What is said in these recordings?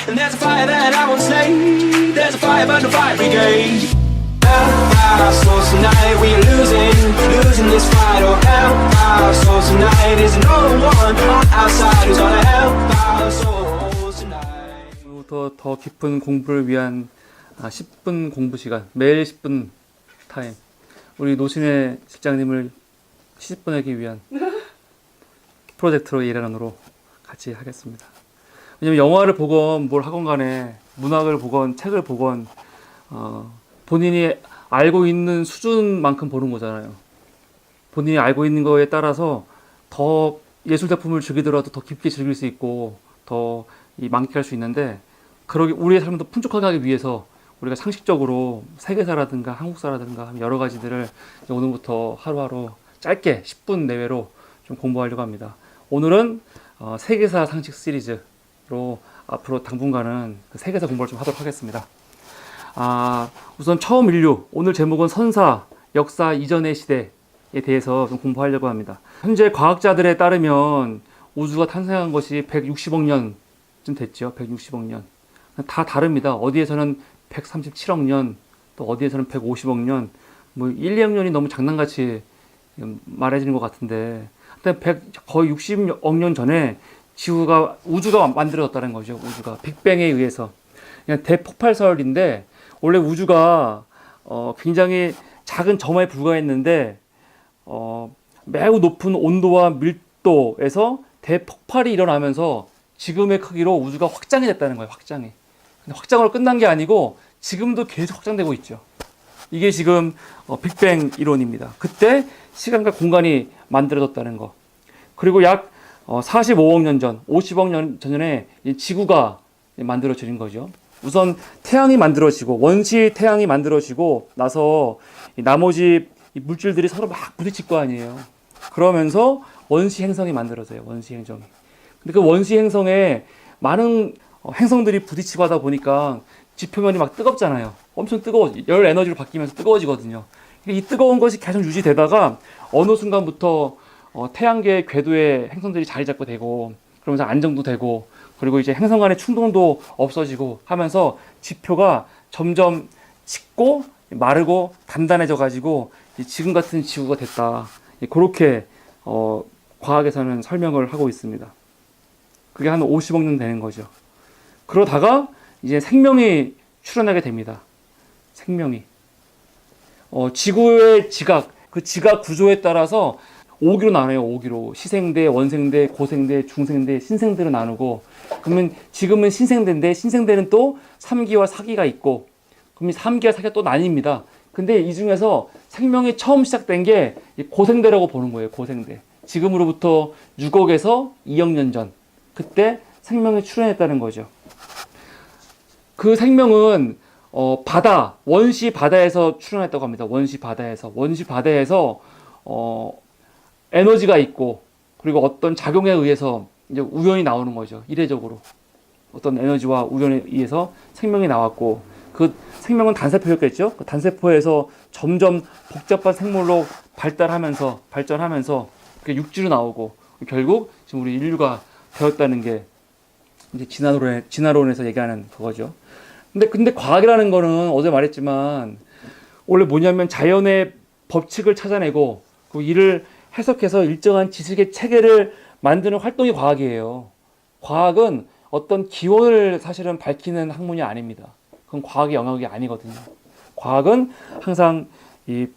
And there's a fire that I won't slay. There's a fire but no fire brigade. Our souls tonight, we are losing this fight. Oh, help our souls tonight. There's no one on our side who's gonna help our souls tonight. 오늘부터 더 깊은 공부를 위한 10분 공부 시간, 매일 10분 타임. 우리 노신의 실장님을 10분하기 위한 프로젝트로 일하는으로 같이 하겠습니다. 왜냐면 영화를 보건 뭘 하건 간에 문학을 보건 책을 보건 본인이 알고 있는 수준만큼 보는 거잖아요. 본인이 알고 있는 거에 따라서 더 예술 작품을 즐기더라도 더 깊게 즐길 수 있고 더 만끽할 수 있는데, 그러기 우리의 삶을 더 풍족하게 하기 위해서 우리가 상식적으로 세계사라든가 한국사라든가 여러 가지들을 오늘부터 하루하루 짧게 10분 내외로 좀 공부하려고 합니다. 오늘은 세계사 상식 시리즈로 앞으로 당분간은 그 세계사 공부를 좀 하도록 하겠습니다. 우선 처음 인류, 오늘 제목은 선사, 역사 이전의 시대에 대해서 좀 공부하려고 합니다. 현재 과학자들에 따르면 우주가 탄생한 것이 160억 년쯤 됐죠. 160억 년. 다 다릅니다. 어디에서는 137억 년, 또 어디에서는 150억 년, 뭐 1, 2억 년이 너무 장난같이 말해지는 것 같은데, 거의 60억 년 전에 우주가 만들어졌다는 거죠. 우주가 빅뱅에 의해서 그냥 대폭발설인데, 원래 우주가 굉장히 작은 점에 불과했는데 매우 높은 온도와 밀도에서 대폭발이 일어나면서 지금의 크기로 우주가 확장이 됐다는 거예요. 확장이. 근데 확장으로 끝난 게 아니고 지금도 계속 확장되고 있죠. 이게 지금 빅뱅 이론입니다. 그때 시간과 공간이 만들어졌다는 거. 그리고 약 45억 년 전, 50억 년 전에 지구가 만들어진 거죠. 우선 태양이 만들어지고, 원시 태양이 만들어지고 나서 나머지 물질들이 서로 막 부딪힐 거 아니에요. 그러면서 원시 행성이 만들어져요. 원시 행성이. 근데 그 원시 행성에 많은 행성들이 부딪히고 하다 보니까 지표면이 막 뜨겁잖아요. 엄청 뜨거워. 열 에너지로 바뀌면서 뜨거워지거든요. 이 뜨거운 것이 계속 유지되다가 어느 순간부터 태양계 궤도에 행성들이 자리 잡게 되고, 그러면서 안정도 되고, 그리고 이제 행성 간의 충동도 없어지고 하면서 지표가 점점 짙고 마르고 단단해져 가지고 지금 같은 지구가 됐다. 그렇게 과학에서는 설명을 하고 있습니다. 그게 한 50억 년 되는 거죠. 그러다가 이제 생명이 출현하게 됩니다. 생명이. 지구의 지각, 그 지각 구조에 따라서 5기로 나눠요. 5기로. 시생대, 원생대, 고생대, 중생대, 신생대로 나누고, 그러면 지금은 신생대인데 신생대는 또 3기와 4기가 있고, 그러면 3기와 4기가 또 나뉩니다. 근데 이 중에서 생명이 처음 시작된 게 고생대라고 보는 거예요. 고생대. 지금으로부터 6억에서 2억 년 전. 그때 생명이 출현했다는 거죠. 그 생명은 원시 바다에서 출현했다고 합니다. 원시 바다에서 에너지가 있고, 그리고 어떤 작용에 의해서 이제 우연히 나오는 거죠. 이례적으로 어떤 에너지와 우연에 의해서 생명이 나왔고, 그 생명은 단세포였겠죠. 그 단세포에서 점점 복잡한 생물로 발전하면서 그게 육지로 나오고, 결국 지금 우리 인류가 되었다는 게 이제 진화론에서 얘기하는 그거죠. 근데 과학이라는 거는 어제 말했지만 원래 뭐냐면 자연의 법칙을 찾아내고 그 이를 해석해서 일정한 지식의 체계를 만드는 활동이 과학이에요. 과학은 어떤 기원을 사실은 밝히는 학문이 아닙니다. 그건 과학의 영역이 아니거든요. 과학은 항상 이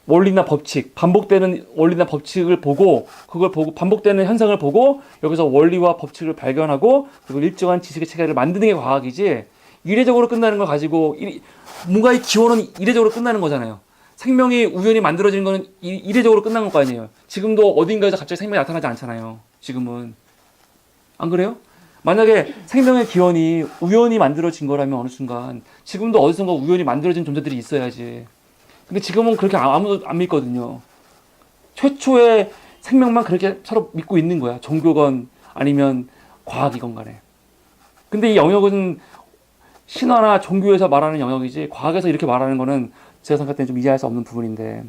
원리나 법칙, 반복되는 원리나 법칙을 보고, 그걸 보고 반복되는 현상을 보고 여기서 원리와 법칙을 발견하고, 그리고 일정한 지식의 체계를 만드는 게 과학이지, 이례적으로 끝나는 걸 가지고 뭔가의 기원은 이례적으로 끝나는 거잖아요. 생명이 우연히 만들어지는 거는 이례적으로 끝난 거 아니에요. 지금도 어딘가에서 갑자기 생명이 나타나지 않잖아요. 지금은. 안 그래요? 만약에 생명의 기원이 우연히 만들어진 거라면 어느 순간 지금도 어디선가 우연히 만들어진 존재들이 있어야지. 근데 지금은 그렇게 아무도 안 믿거든요. 최초의 생명만 그렇게 서로 믿고 있는 거야. 종교건 아니면 과학이건 간에. 근데 이 영역은 신화나 종교에서 말하는 영역이지, 과학에서 이렇게 말하는 거는 제가 생각할 때는 좀 이해할 수 없는 부분인데,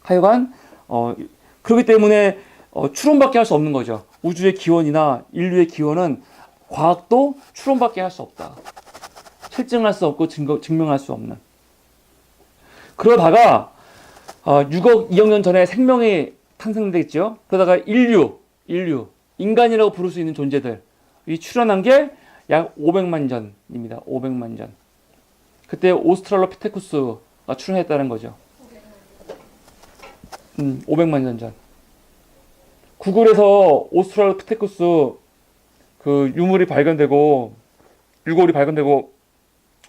하여간 그렇기 때문에 추론밖에 할 수 없는 거죠. 우주의 기원이나 인류의 기원은 과학도 추론밖에 할 수 없다. 실증할 수 없고 증명할 수 없는. 그러다가 6억 2억 년 전에 생명이 탄생됐죠. 그러다가 인류, 인간이라고 부를 수 있는 존재들이 출현한 게 약 500만 전입니다. 500만 전. 그때 오스트랄로피테쿠스가 출현했다는 거죠. 500만 년 전. 구글에서 오스트랄로피테쿠스 그 유골이 발견되고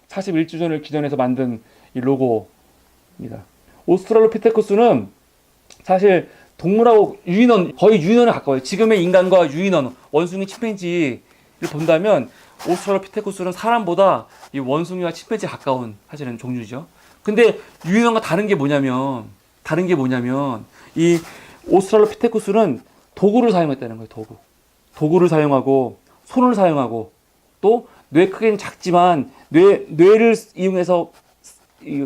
41주년을 기념해서 만든 이 로고입니다. 오스트랄로피테쿠스는 사실 동물하고 거의 유인원에 가까워요. 지금의 인간과 유인원, 원숭이, 침팬지를 본다면 오스트랄로피테쿠스는 사람보다 이 원숭이와 침팬지에 가까운 사실은 종류죠. 근데 유인원과 다른 게 뭐냐면 이 오스트랄로피테쿠스는 도구를 사용했다는 거예요. 도구를 사용하고 손을 사용하고 또 뇌 크기는 작지만 뇌를 이용해서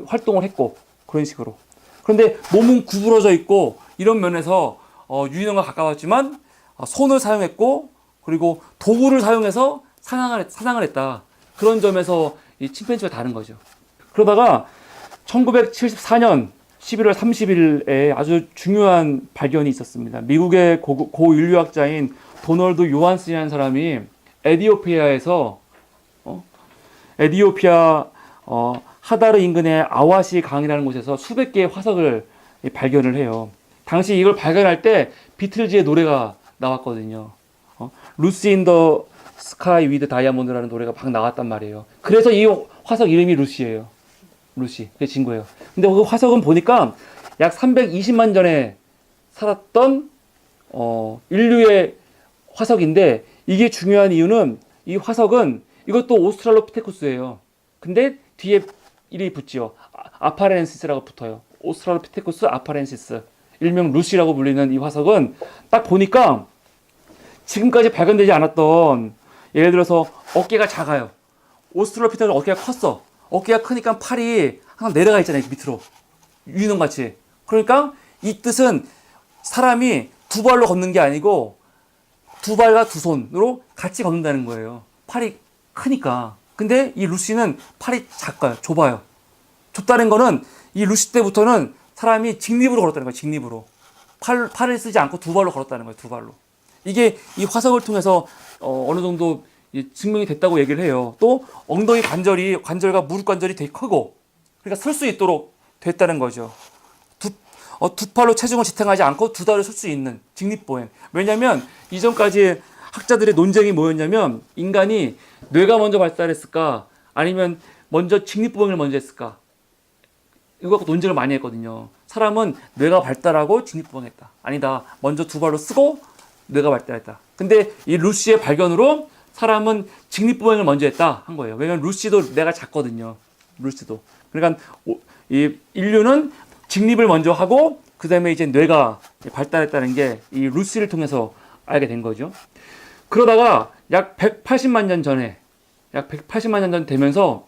활동을 했고 그런 식으로. 그런데 몸은 구부러져 있고 이런 면에서 유인원과 가까웠지만 손을 사용했고 그리고 도구를 사용해서 사냥을 했다. 그런 점에서 이 침팬지가 다른 거죠. 그러다가 1974년 11월 30일에 아주 중요한 발견이 있었습니다. 미국의 고인류학자인 도널드 요한슨이라는 사람이 에티오피아에서 에티오피아 하다르 인근의 아와시 강이라는 곳에서 수백 개의 화석을 발견을 해요. 당시 이걸 발견할 때 비틀즈의 노래가 나왔거든요. 루시 인 더 스카이 위드 다이아몬드라는 노래가 막 나왔단 말이에요. 그래서 이 화석 이름이 루시예요. 루시. 그게 진 거예요. 근데 그 화석은 보니까 약 320만 전에 살았던 인류의 화석인데 이게 중요한 이유는 이 화석은 이것도 오스트랄로피테쿠스예요. 근데 뒤에 이름이 붙지요. 아파렌시스라고 붙어요. 오스트랄로피테쿠스 아파렌시스. 일명 루시라고 불리는 이 화석은 딱 보니까 지금까지 발견되지 않았던 예를 들어서 어깨가 작아요. 오스트랄로피테쿠스 어깨가 컸어. 어깨가 크니까 팔이 항상 내려가 있잖아요. 밑으로. 유인원같이. 그러니까 이 뜻은 사람이 두 발로 걷는 게 아니고 두 발과 두 손으로 같이 걷는다는 거예요. 팔이 크니까. 근데 이 루시는 팔이 작아요. 좁아요. 좁다는 거는 이 루시 때부터는 사람이 직립으로 걸었다는 거예요. 직립으로. 팔을 쓰지 않고 두 발로 걸었다는 거예요. 두 발로. 이게 이 화석을 통해서 어느 정도 증명이 됐다고 얘기를 해요. 또 엉덩이 관절과 무릎 관절이 되게 크고 그러니까 설 수 있도록 됐다는 거죠. 두 팔로 체중을 지탱하지 않고 두 다리로 설 수 있는 직립보행. 왜냐하면 이전까지 학자들의 논쟁이 뭐였냐면 인간이 뇌가 먼저 발달했을까 아니면 먼저 직립보행을 먼저 했을까. 이거 갖고 논쟁을 많이 했거든요. 사람은 뇌가 발달하고 직립보행했다. 아니다. 먼저 두 발로 쓰고 뇌가 발달했다. 근데 이 루시의 발견으로 사람은 직립보행을 먼저 했다 한 거예요. 왜냐면 루시도 뇌가 작거든요. 루시도. 그러니까 이 인류는 직립을 먼저 하고 그 다음에 이제 뇌가 발달했다는 게 이 루시를 통해서 알게 된 거죠. 그러다가 약 180만 년 전 되면서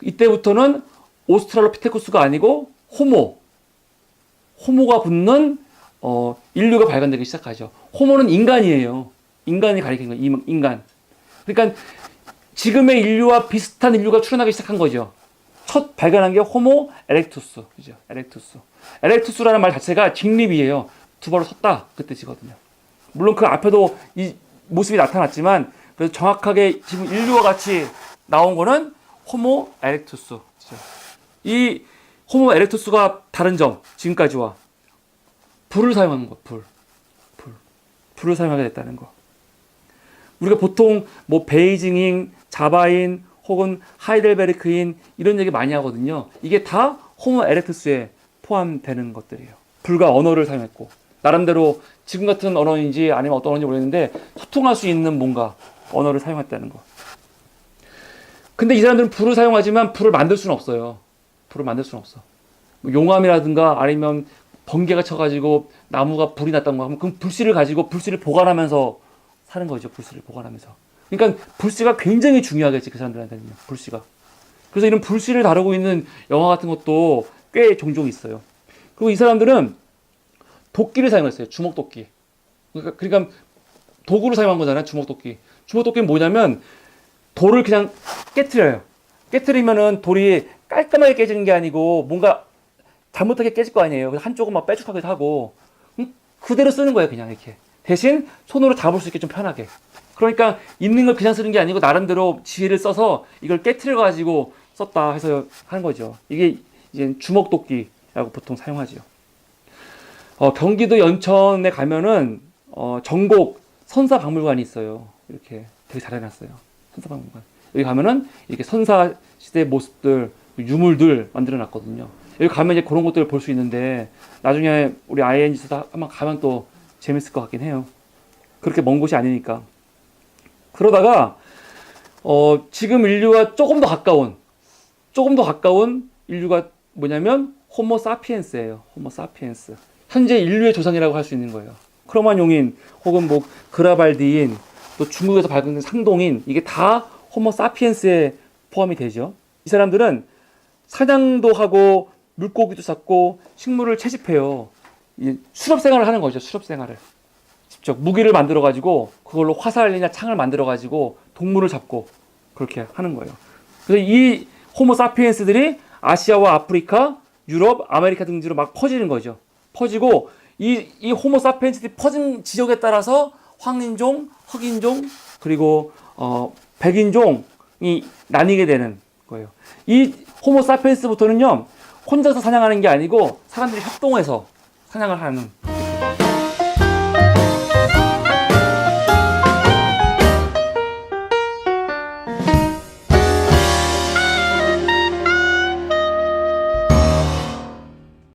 이때부터는 오스트랄로피테쿠스가 아니고 호모가 붙는 인류가 발견되기 시작하죠. 호모는 인간이에요. 인간이 가리키는 거예요. 인간. 그러니까 지금의 인류와 비슷한 인류가 출현하기 시작한 거죠. 첫 발견한 게 호모 에렉투스. 그죠? 에렉투스라는 말 자체가 직립이에요. 두 발로 섰다. 그 뜻이거든요. 물론 그 앞에도 이 모습이 나타났지만 그래서 정확하게 지금 인류와 같이 나온 거는 호모 에렉투스. 그죠? 이 호모 에렉투스가 다른 점, 지금까지와 불을 사용하는 거, 불을 사용하게 됐다는 거. 우리가 보통 뭐 베이징인, 자바인 혹은 하이델베르크인 이런 얘기 많이 하거든요. 이게 다 호모 에렉투스에 포함되는 것들이에요. 불과 언어를 사용했고 나름대로 지금 같은 언어인지 아니면 어떤 언어인지 모르겠는데 소통할 수 있는 뭔가 언어를 사용했다는 거. 근데 이 사람들은 불을 사용하지만 불을 만들 수는 없어요. 불을 만들 수는 없어. 뭐 용암이라든가 아니면 번개가 쳐가지고 나무가 불이 났다던가 하면 그럼 불씨를 가지고 불씨를 보관하면서 사는 거죠. 불씨를 보관하면서. 그러니까 불씨가 굉장히 중요하겠지. 그 사람들한테는 불씨가. 그래서 이런 불씨를 다루고 있는 영화 같은 것도 꽤 종종 있어요. 그리고 이 사람들은 도끼를 사용했어요. 주먹도끼. 그러니까 도구를 사용한 거잖아요. 주먹도끼. 주먹도끼는 뭐냐면 돌을 그냥 깨트려요. 깨트리면은 돌이 깔끔하게 깨지는 게 아니고 뭔가 잘못하게 깨질 거 아니에요. 그래서 한쪽은 막 빼죽하기도 하고 그대로 쓰는 거예요. 그냥 이렇게. 대신 손으로 잡을 수 있게 좀 편하게. 그러니까 있는 걸 그냥 쓰는 게 아니고 나름대로 지혜를 써서 이걸 깨트려 가지고 썼다 해서 하는 거죠. 이게 이제 주먹도끼라고 보통 사용하죠. 경기도 연천에 가면은 전곡 선사박물관이 있어요. 이렇게 되게 잘 해놨어요. 선사박물관. 여기 가면은 이렇게 선사 시대 모습들, 유물들 만들어 놨거든요. 여기 가면 이제 그런 것들을 볼 수 있는데 나중에 우리 ING에서 한번 가면 또 재밌을 것 같긴 해요. 그렇게 먼 곳이 아니니까. 그러다가 지금 인류가 조금 더 가까운 인류가 뭐냐면 호모 사피엔스예요. 호모 사피엔스. 현재 인류의 조상이라고 할 수 있는 거예요. 크로마뇽인 혹은 뭐 그라발디인 또 중국에서 발견된 상동인 이게 다 호모 사피엔스에 포함이 되죠. 이 사람들은 사냥도 하고 물고기도 잡고 식물을 채집해요. 수렵 생활을 하는 거죠. 수렵 생활을. 직접 무기를 만들어 가지고 그걸로 화살이나 창을 만들어 가지고 동물을 잡고 그렇게 하는 거예요. 그래서 이 호모 사피엔스들이 아시아와 아프리카, 유럽, 아메리카 등지로 막 퍼지는 거죠. 퍼지고 이 호모 사피엔스들이 퍼진 지역에 따라서 황인종, 흑인종, 그리고 백인종이 나뉘게 되는 거예요. 이 호모 사피엔스부터는요 혼자서 사냥하는 게 아니고 사람들이 협동해서 사냥을 하는